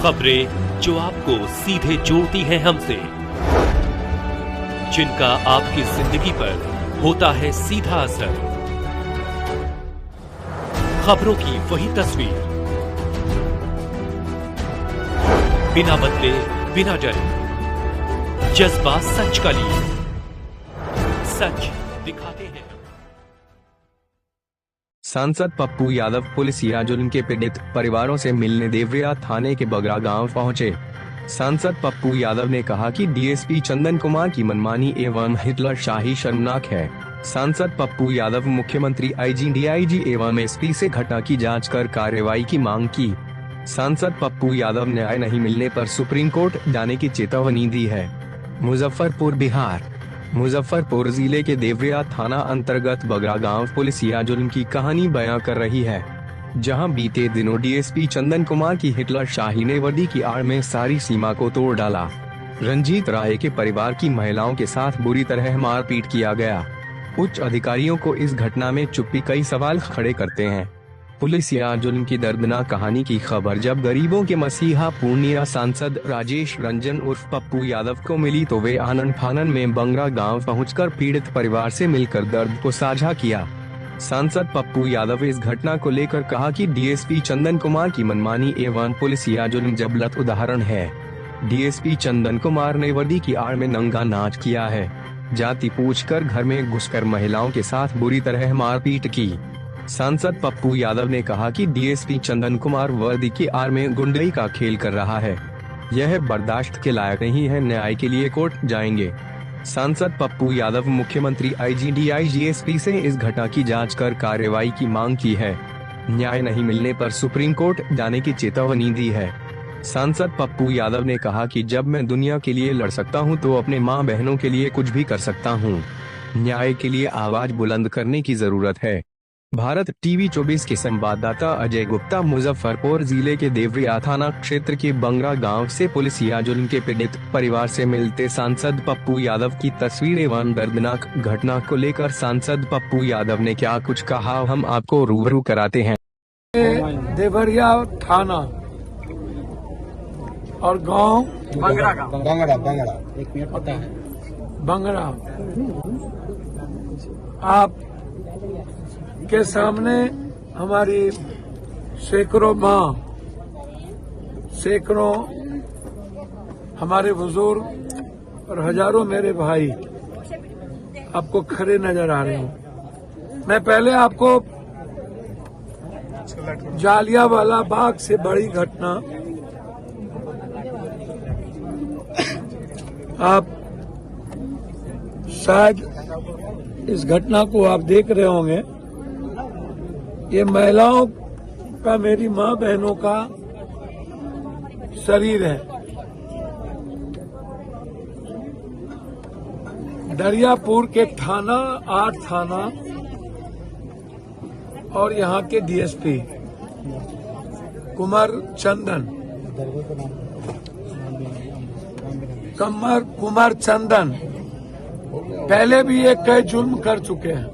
खबरें जो आपको सीधे जोड़ती हैं हमसे, जिनका आपकी जिंदगी पर होता है सीधा असर। खबरों की वही तस्वीर, बिना बदले बिना डरे, जज्बा सच का लिए, सच दिखाते हैं। सांसद पप्पू यादव पुलिसिया जुल्म के पीड़ित परिवारों से मिलने देवरिया थाने के बगरा गांव पहुंचे। सांसद पप्पू यादव ने कहा कि डीएसपी चंदन कुमार की मनमानी एवं हिटलर शाही शर्मनाक है। सांसद पप्पू यादव मुख्यमंत्री आईजी, डीआईजी एवं एसपी से घटना की जांच कर कार्रवाई की मांग की। सांसद पप्पू यादव ने न्याय नहीं मिलने पर सुप्रीम कोर्ट जाने की चेतावनी दी है। मुजफ्फरपुर, बिहार। मुजफ्फरपुर जिले के देवरिया थाना अंतर्गत बगरा गांव पुलिसिया जुल्म की कहानी बयां कर रही है, जहां बीते दिनों डीएसपी चंदन कुमार की हिटलर शाही ने वर्दी की आड़ में सारी सीमा को तोड़ डाला। रंजीत राय के परिवार की महिलाओं के साथ बुरी तरह मारपीट किया गया। उच्च अधिकारियों को इस घटना में चुप्पी कई सवाल खड़े करते हैं। पुलिसिया जुल्म की दर्दनाक कहानी की खबर जब गरीबों के मसीहा पूर्णिया सांसद राजेश रंजन उर्फ पप्पू यादव को मिली तो वे आनन फानन में बंगरा गांव पहुंचकर पीड़ित परिवार से मिलकर दर्द को साझा किया। सांसद पप्पू यादव इस घटना को लेकर कहा कि डीएसपी चंदन कुमार की मनमानी एवं पुलिसिया जुल्म जबलत उदाहरण है। डीएसपी चंदन कुमार ने वर्दी की आड़ में नंगा नाच किया है, जाति पूछकर घर में घुसकर महिलाओं के साथ बुरी तरह मारपीट की। सांसद पप्पू यादव ने कहा कि डीएसपी चंदन कुमार वर्दी की आड़ में गुंडई का खेल कर रहा है, यह बर्दाश्त के लायक नहीं है, न्याय के लिए कोर्ट जाएंगे। सांसद पप्पू यादव मुख्यमंत्री आईजी, डीआईजी, एसपी से इस घटना की जांच कर कार्रवाई की मांग की है। न्याय नहीं मिलने पर सुप्रीम कोर्ट जाने की चेतावनी दी है। सांसद पप्पू यादव ने कहा कि जब मैं दुनिया के लिए लड़ सकता हूं तो अपने मां बहनों के लिए कुछ भी कर सकता हूं। न्याय के लिए आवाज बुलंद करने की जरूरत है। भारत टीवी 24 के संवाददाता अजय गुप्ता मुजफ्फरपुर जिले के देवरिया थाना क्षेत्र के बंगरा गांव से पुलिसिया जुल्म के पीड़ित परिवार से मिलते सांसद पप्पू यादव की तस्वीर एवं दर्दनाक घटना को लेकर सांसद पप्पू यादव ने क्या कुछ कहा, हम आपको रूबरू कराते हैं। देवरिया थाना और गांव बंगड़ा एक मिनट पता है बंगरा आप के सामने हमारी सैकड़ों माँ, सैकड़ों हमारे बुजुर्ग और हजारों मेरे भाई आपको खड़े नजर आ रहे हैं। मैं पहले आपको जालियांवाला बाग से बड़ी घटना आप शायद इस घटना को आप देख रहे होंगे। ये महिलाओं का, मेरी माँ बहनों का शरीर है। दरियापुर के थाना 8 थाना और यहाँ के डीएसपी कुमार चंदन पहले भी ये कई जुल्म कर चुके हैं,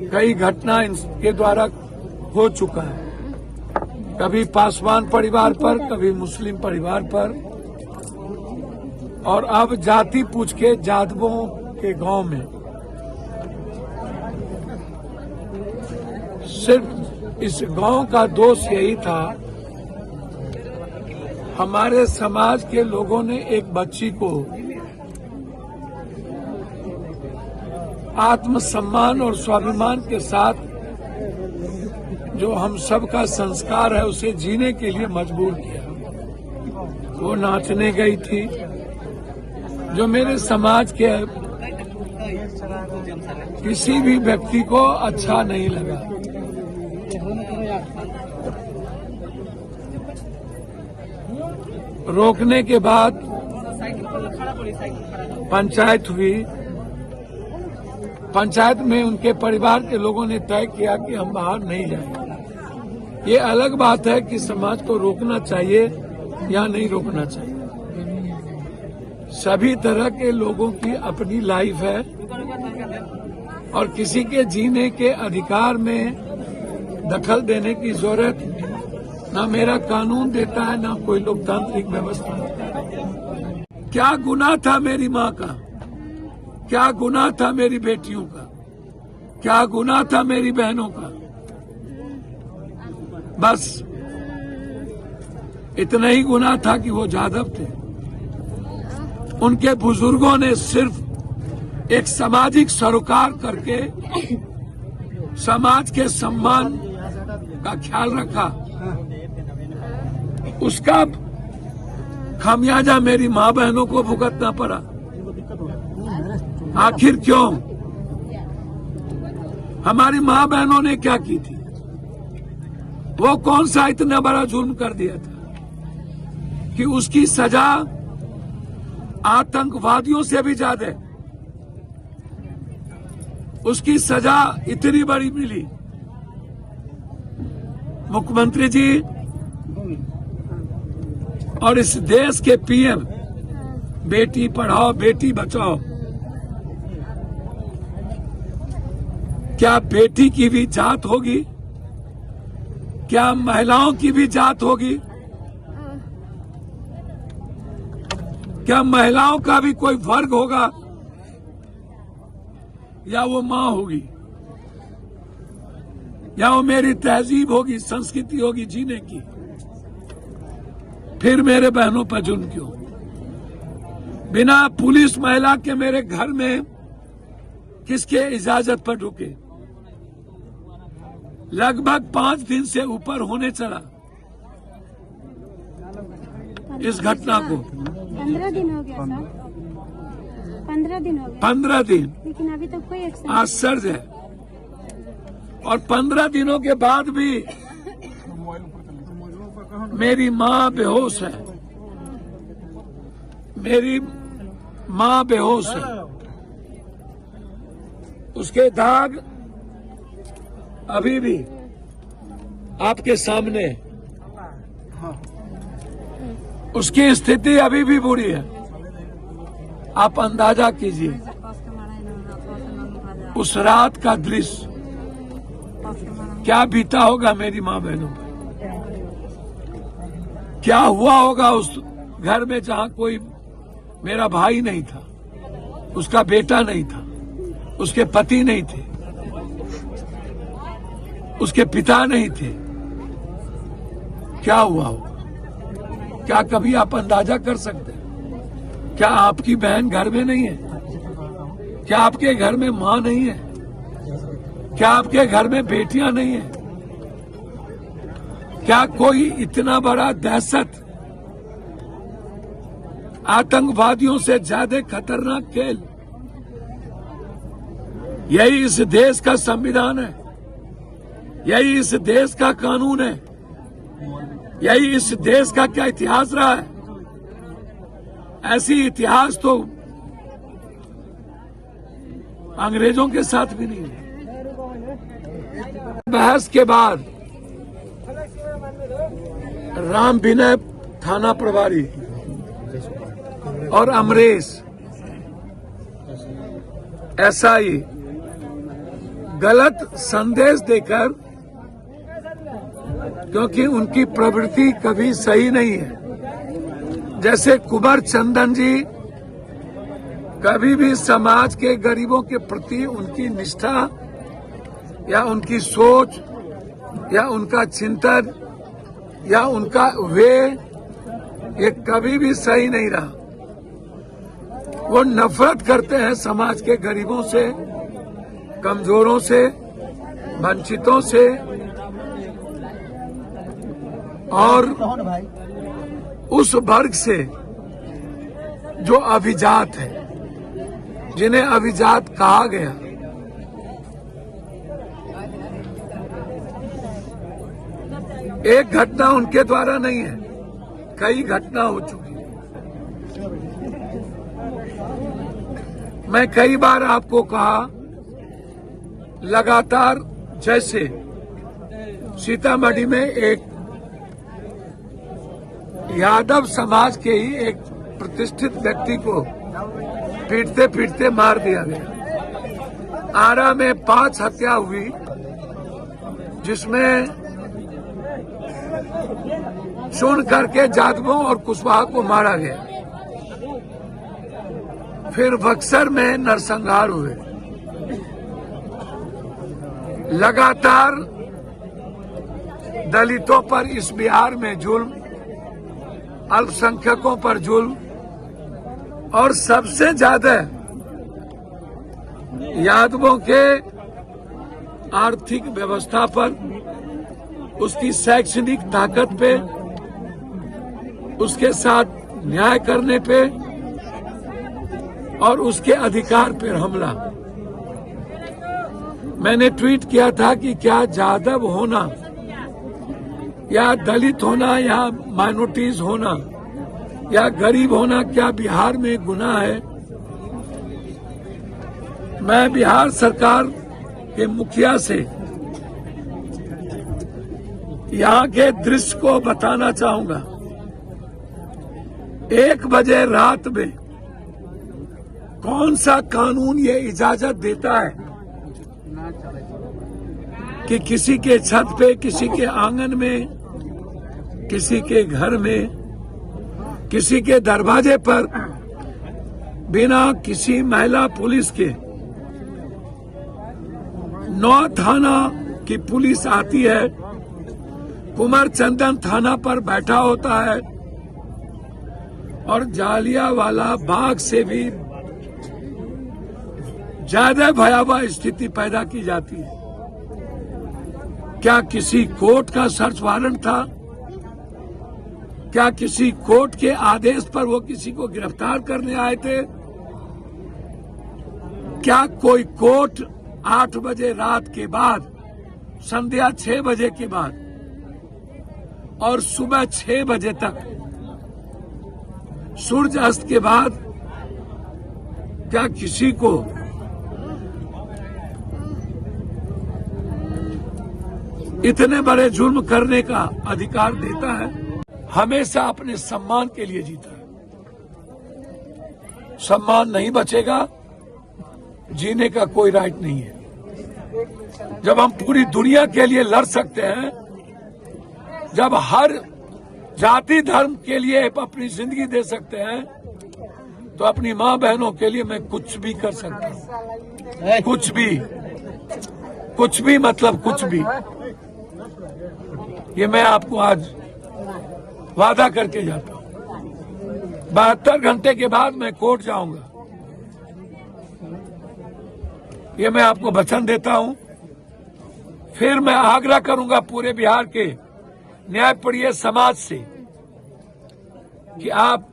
कई घटना इनके द्वारा हो चुका है, कभी पासवान परिवार पर, कभी मुस्लिम परिवार पर, और अब जाति पूछ के जादवों के गांव में। सिर्फ इस गांव का दोष यही था, हमारे समाज के लोगों ने एक बच्ची को आत्मसम्मान और स्वाभिमान के साथ, जो हम सबका संस्कार है, उसे जीने के लिए मजबूर किया। वो नाचने गई थी, जो मेरे समाज के किसी भी व्यक्ति को अच्छा नहीं लगा। रोकने के बाद पंचायत हुई। पंचायत में उनके परिवार के लोगों ने तय किया कि हम बाहर नहीं जाएंगे। ये अलग बात है कि समाज को रोकना चाहिए या नहीं रोकना चाहिए। सभी तरह के लोगों की अपनी लाइफ है और किसी के जीने के अधिकार में दखल देने की जरूरत ना मेरा कानून देता है, ना कोई लोकतांत्रिक व्यवस्था। क्या गुनाह था मेरी माँ का, क्या गुनाह था मेरी बेटियों का, क्या गुनाह था मेरी बहनों का? बस इतना ही गुनाह था कि वो जाधव थे। उनके बुजुर्गों ने सिर्फ एक सामाजिक सरोकार करके समाज के सम्मान का ख्याल रखा। उसका खामियाजा मेरी माँ बहनों को भुगतना पड़ा। आखिर क्यों? हमारी माँ बहनों ने क्या की थी? वो कौन सा इतना बड़ा जुल्म कर दिया था कि उसकी सजा आतंकवादियों से भी ज्यादा, उसकी सजा इतनी बड़ी मिली। मुख्यमंत्री जी और इस देश के पीएम बेटी पढ़ाओ बेटी बचाओ, क्या बेटी की भी जात होगी? क्या महिलाओं की भी जात होगी? क्या महिलाओं का भी कोई वर्ग होगा? या वो माँ होगी, या वो मेरी तहजीब होगी, संस्कृति होगी जीने की? फिर मेरे बहनों पर जुल्म क्यों? बिना पुलिस महिला के मेरे घर में किसके इजाजत पर रुके? लगभग 5 दिन से ऊपर होने चला इस घटना को। 15 दिन हो गया सर, 15 दिन हो गया। 15 दिन, लेकिन अभी तक कोई एक्शन। आश्चर्य है। और 15 दिनों के बाद भी मेरी माँ बेहोश है, मेरी माँ बेहोश है। उसके दाग अभी भी आपके सामने, उसकी स्थिति अभी भी बुरी है। आप अंदाजा कीजिए उस रात का दृश्य क्या बीता होगा मेरी माँ बहनों पर, क्या हुआ होगा उस घर में जहाँ कोई मेरा भाई नहीं था, उसका बेटा नहीं था, उसके पति नहीं थे, उसके पिता नहीं थे। क्या हुआ होगा? क्या कभी आप अंदाजा कर सकते हैं? क्या आपकी बहन घर में नहीं है? क्या आपके घर में माँ नहीं है? क्या आपके घर में बेटियां नहीं है? क्या कोई इतना बड़ा दहशत, आतंकवादियों से ज्यादा खतरनाक खेल, यही इस देश का संविधान है, यही इस देश का कानून है, यही इस देश का क्या इतिहास रहा है? ऐसी इतिहास तो अंग्रेजों के साथ भी नहीं है। बहस के बाद राम विनय थाना प्रभारी और अमरेश एसआई गलत संदेश देकर, क्योंकि उनकी प्रवृत्ति कभी सही नहीं है। जैसे कुंवर चंदन जी कभी भी समाज के गरीबों के प्रति उनकी निष्ठा या उनकी सोच या उनका चिंतन या उनका वे, ये कभी भी सही नहीं रहा। वो नफरत करते हैं समाज के गरीबों से, कमजोरों से, वंचितों से और उस वर्ग से जो अभिजात है, जिन्हें अभिजात कहा गया। एक घटना उनके द्वारा नहीं है, कई घटना हो चुकी है। मैं कई बार आपको कहा, लगातार जैसे सीतामढ़ी में एक यादव समाज के ही एक प्रतिष्ठित व्यक्ति को पीटते पीटते मार दिया गया। आरा में 5 हत्या हुई, जिसमें चुन करके जादवों और कुशवाहा को मारा गया। फिर बक्सर में नरसंहार हुए। लगातार दलितों पर इस बिहार में जुल्म, अल्पसंख्यकों पर जुल्म, और सबसे ज्यादा यादवों के आर्थिक व्यवस्था पर, उसकी शैक्षणिक ताकत पे, उसके साथ न्याय करने पे और उसके अधिकार पर हमला। मैंने ट्वीट किया था कि क्या यादव होना या दलित होना या माइनॉरिटीज होना या गरीब होना क्या बिहार में गुनाह है? मैं बिहार सरकार के मुखिया से यहाँ के दृश्य को बताना चाहूंगा। 1 बजे रात में कौन सा कानून ये इजाजत देता है कि किसी के छत पे, किसी के आंगन में, किसी के घर में, किसी के दरवाजे पर बिना किसी महिला पुलिस के 9 थाना की पुलिस आती है, कुमार चंदन थाना पर बैठा होता है और जालियांवाला बाग से भी ज्यादा भयावह स्थिति पैदा की जाती है। क्या किसी कोर्ट का सर्च वारंट था? क्या किसी कोर्ट के आदेश पर वो किसी को गिरफ्तार करने आए थे? क्या कोई कोर्ट 8 बजे रात के बाद, संध्या 6 बजे के बाद और सुबह 6 बजे तक, सूर्य अस्त के बाद, क्या किसी को इतने बड़े जुल्म करने का अधिकार देता है? हमेशा अपने सम्मान के लिए जीता है। सम्मान नहीं बचेगा, जीने का कोई राइट नहीं है। जब हम पूरी दुनिया के लिए लड़ सकते हैं, जब हर जाति धर्म के लिए अपनी जिंदगी दे सकते हैं, तो अपनी माँ बहनों के लिए मैं कुछ भी कर सकता हूँ। कुछ भी मतलब कुछ भी। ये मैं आपको आज वादा करके जाता हूँ। 72 घंटे के बाद मैं कोर्ट जाऊंगा, ये मैं आपको वचन देता हूँ। फिर मैं आग्रह करूंगा पूरे बिहार के न्यायप्रिय समाज से कि आप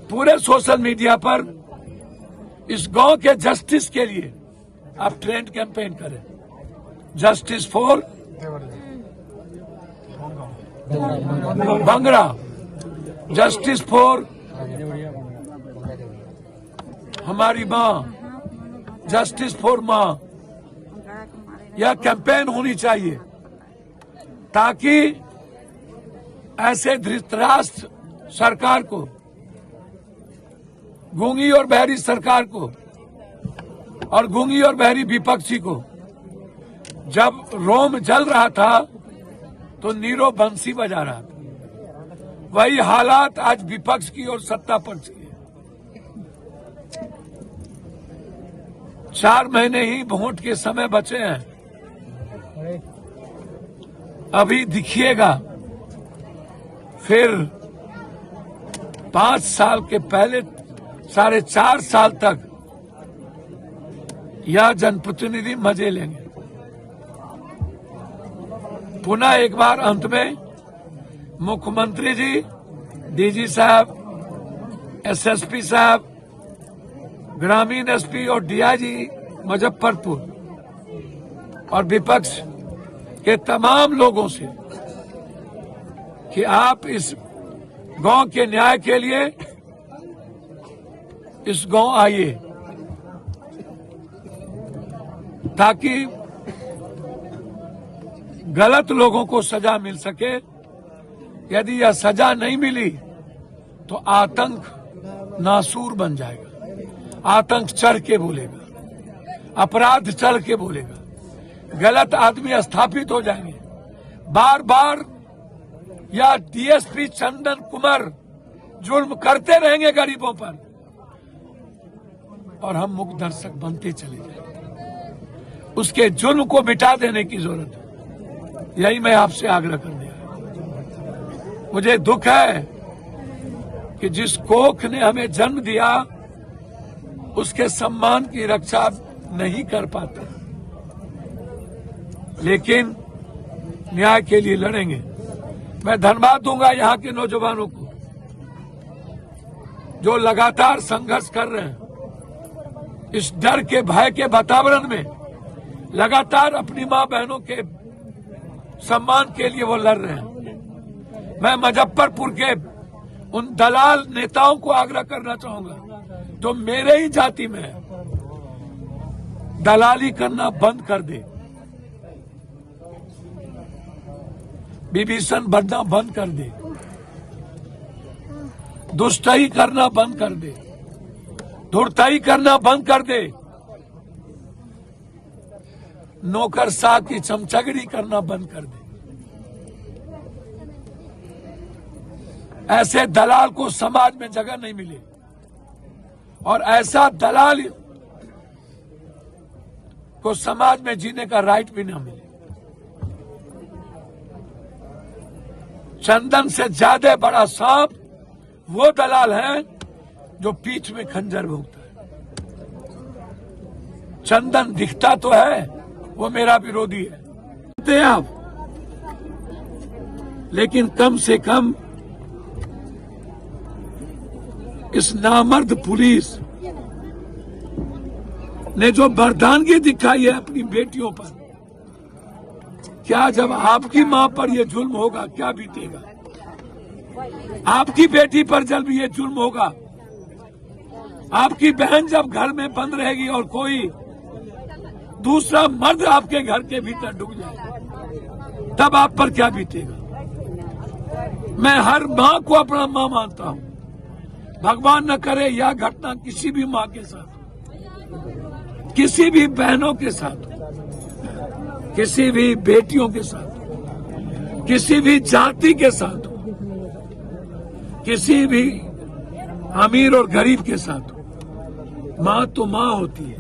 पूरे सोशल मीडिया पर इस गांव के जस्टिस के लिए आप ट्रेंड कैंपेन करें। Justice for Bhangra, justice for हमारी माँ, जस्टिस फॉर माँ, यह कैंपेन होनी चाहिए ताकि ऐसे धृतराष्ट्र सरकार को, गूंगी और बहरी सरकार को और गूंगी और बहरी विपक्षी को, जब रोम जल रहा था तो नीरो बंसी बजा रहा था। वही हालात आज विपक्ष की और सत्ता पक्ष की है। 4 महीने ही वोट के समय बचे हैं। अभी दिखिएगा, फिर 5 साल के पहले 4.5 साल तक यह जनप्रतिनिधि मजे लेंगे। पुनः एक बार अंत में मुख्यमंत्री जी, डीजी साहब, एसएसपी साहब, ग्रामीण एसपी और डीआईजी मुजफ्फरपुर और विपक्ष के तमाम लोगों से कि आप इस गांव के न्याय के लिए इस गांव आइए, ताकि गलत लोगों को सजा मिल सके। यदि यह सजा नहीं मिली तो आतंक नासूर बन जाएगा, आतंक चढ़ के बोलेगा, अपराध चढ़ के बोलेगा, गलत आदमी स्थापित हो जाएंगे। बार बार या डीएसपी चंदन कुमार जुल्म करते रहेंगे गरीबों पर और हम मुख दर्शक बनते चले जाएंगे। उसके जुल्म को मिटा देने की जरूरत है। यही मैं आपसे आग्रह करने आया। मुझे दुख है कि जिस कोख ने हमें जन्म दिया उसके सम्मान की रक्षा नहीं कर पाते, लेकिन न्याय के लिए लड़ेंगे। मैं धन्यवाद दूंगा यहाँ के नौजवानों को जो लगातार संघर्ष कर रहे हैं। इस डर के भय के वातावरण में लगातार अपनी मां बहनों के सम्मान के लिए वो लड़ रहे हैं। मैं मुजफ्फरपुर के उन दलाल नेताओं को आग्रह करना चाहूंगा जो मेरे ही जाति में है, दलाली करना बंद कर दे, विभीषण बनना बंद कर दे, दुष्टई करना बंद कर दे, धूर्तई करना बंद कर दे, नौकरशाह की चमचगड़ी करना बंद कर दे। ऐसे दलाल को समाज में जगह नहीं मिले और ऐसा दलाल को समाज में जीने का राइट भी ना मिले। चंदन से ज्यादा बड़ा सांप वो दलाल है जो पीठ में खंजर भोगता है। चंदन दिखता तो है, वो मेरा विरोधी है आप, लेकिन कम से कम इस नामर्द पुलिस ने जो बर्दानगी दिखाई है अपनी बेटियों पर, क्या जब आपकी मां पर यह जुल्म होगा क्या बीतेगा? आपकी बेटी पर जब ये जुल्म होगा, आपकी बहन जब घर में बंद रहेगी और कोई दूसरा मर्द आपके घर के भीतर डूब जाए, तब आप पर क्या बीतेगा? मैं हर मां को अपना मां मानता हूं। भगवान न करे यह घटना किसी भी मां के साथ, किसी भी बहनों के साथ, किसी भी बेटियों के साथ, किसी भी जाति के साथ, किसी भी अमीर और गरीब के साथ। मां तो मां होती है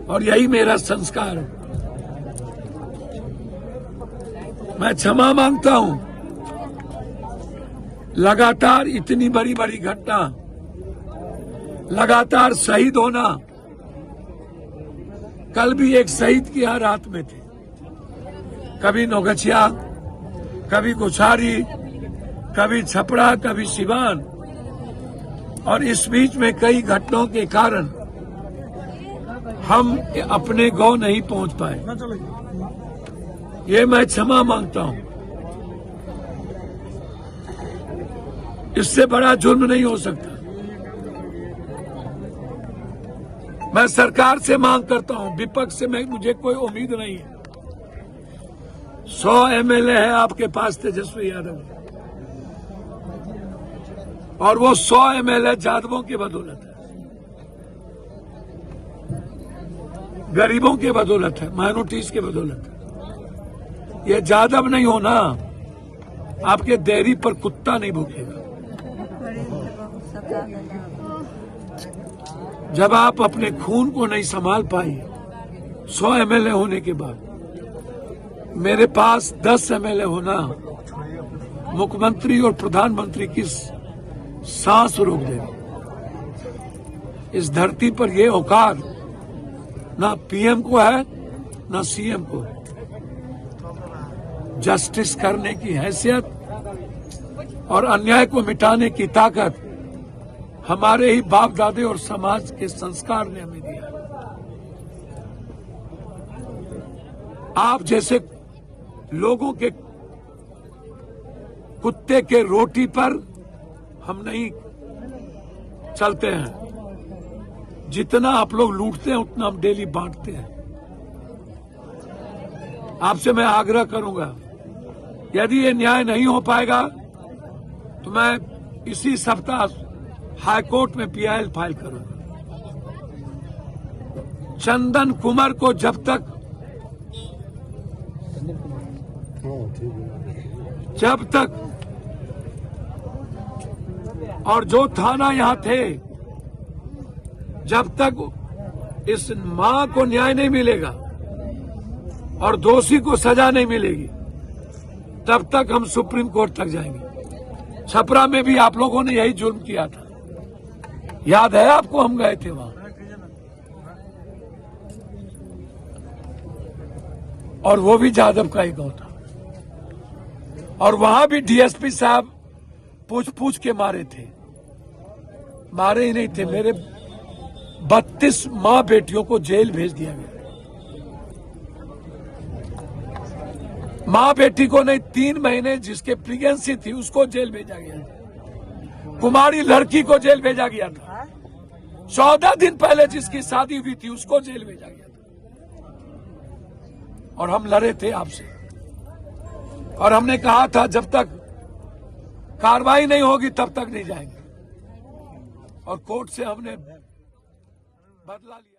और यही मेरा संस्कार है। मैं क्षमा मांगता हूं। लगातार इतनी बड़ी बड़ी घटना, लगातार शहीद होना। कल भी एक शहीद की यहाँ रात में थे, कभी नौगछिया, कभी गुछारी, कभी छपरा, कभी सिवान, और इस बीच में कई घटनाओं के कारण हम अपने गांव नहीं पहुंच पाए। ये मैं क्षमा मांगता हूं। इससे बड़ा जुर्म नहीं हो सकता। मैं सरकार से मांग करता हूं, विपक्ष से मुझे कोई उम्मीद नहीं है। 100 एमएलए हैं आपके पास तेजस्वी यादव, और वो 100 एमएलए जादवों की बदौलत है, गरीबों की बदौलत है, माइनॉरिटीज की बदौलत है। ये जादव नहीं होना, आपके डेयरी पर कुत्ता नहीं भूखेगा। जब आप अपने खून को नहीं संभाल पाई 100 एमएलए होने के बाद, मेरे पास 10 एमएलए होना मुख्यमंत्री और प्रधानमंत्री की सांस रोक देगी। इस धरती पर यह औकात ना पीएम को है ना सीएम को है। जस्टिस करने की हैसियत और अन्याय को मिटाने की ताकत हमारे ही बाप दादे और समाज के संस्कार ने हमें दिया। आप जैसे लोगों के कुत्ते के रोटी पर हम नहीं चलते हैं। जितना आप लोग लूटते हैं उतना हम डेली बांटते हैं। आपसे मैं आग्रह करूंगा, यदि ये न्याय नहीं हो पाएगा तो मैं इसी सप्ताह हाईकोर्ट में पीआईएल फाइल करूंगा। चंदन कुमार को जब तक जब तक और जो थाना यहां थे, जब तक इस मां को न्याय नहीं मिलेगा और दोषी को सजा नहीं मिलेगी, तब तक हम सुप्रीम कोर्ट तक जाएंगे। छपरा में भी आप लोगों ने यही जुल्म किया था, याद है आपको? हम गए थे वहां, और वो भी जादव का ही गांव था, और वहां भी डीएसपी साहब पूछ पूछ के मारे थे। मारे ही नहीं थे, मेरे 32 मां बेटियों को जेल भेज दिया गया। मां बेटी को नहीं, 3 महीने जिसके प्रेगनेंसी थी उसको जेल भेजा गया। कुमारी लड़की को जेल भेजा गया था। 14 दिन पहले जिसकी शादी हुई थी उसको जेल भेजा गया था। और हम लड़े थे आपसे, और हमने कहा था जब तक कार्रवाई नहीं होगी तब तक नहीं जाएंगे, और कोर्ट से हमने बदला लिया।